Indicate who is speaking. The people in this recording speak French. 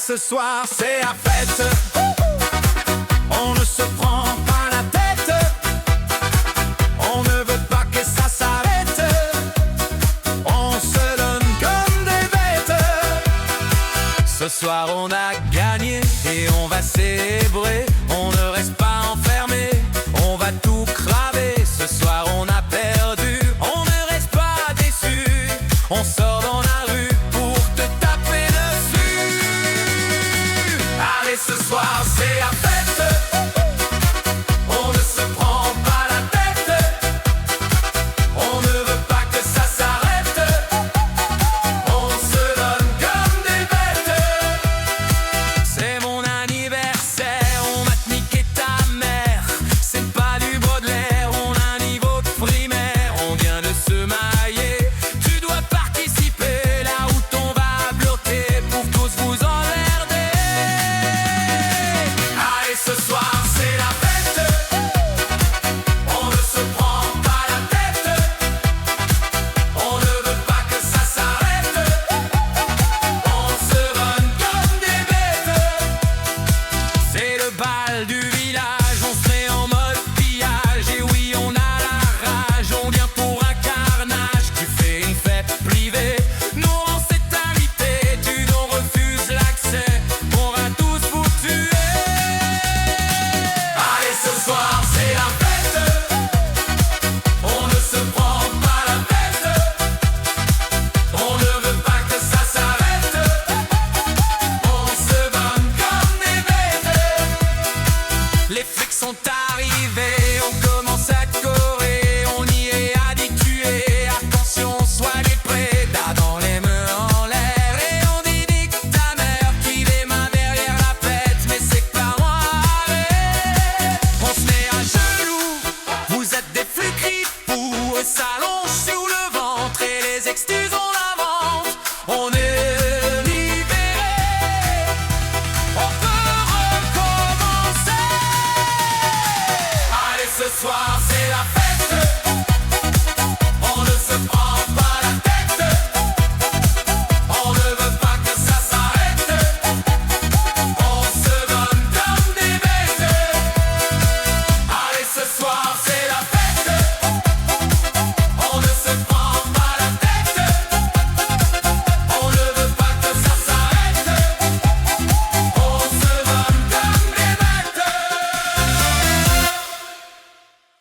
Speaker 1: ce soir c'est la fête. On ne se prend pas la tête. On ne veut pas que ça s'arrête. On se donne comme des bêtes. Ce soir on a gagné et on va célébrer. On ne reste pas enfermé, on va tout craver. Ce soir on a perdu, on ne reste pas déçu. On sort dans la rue pour te taper dessus. Allez, ce soir c'est la fête. On ne se prend pas la tête. On ne veut pas que ça s'arrête. On se donne comme des bêtes. C'est mon anniversaire, on va te niquer ta mère. C'est pas du Baudelaire, on a un niveau de primaire. On vient de se mailler, tu dois participer. La route on va bloquer pour tous vous emmerder. Allez, ce soir c'est la fête. On ne se prend pas la tête. On ne veut pas que ça s'arrête. On se donne comme des bêtes. C'est le bal du village, on se met en mode pillage. Et oui, on a la rage, on vient pour un carnage. Tu fais une fête privée, nous on s'est invité. Tu nous refuses l'accès, on va tous vous tuer. Allez, ce soir c'est la fête. On ne se prend pas la tête. On ne veut pas que ça s'arrête. On se donne comme des bêtes. Les flics sont arrivés, on commence à courir. On y est habitué, attention, soyez prêts. T'as dans les mains en l'air et on dit nique ta mère. Qui les mains derrière la fête, mais c'est pas moi. On se met à genoux, vous êtes des flics fous. Ça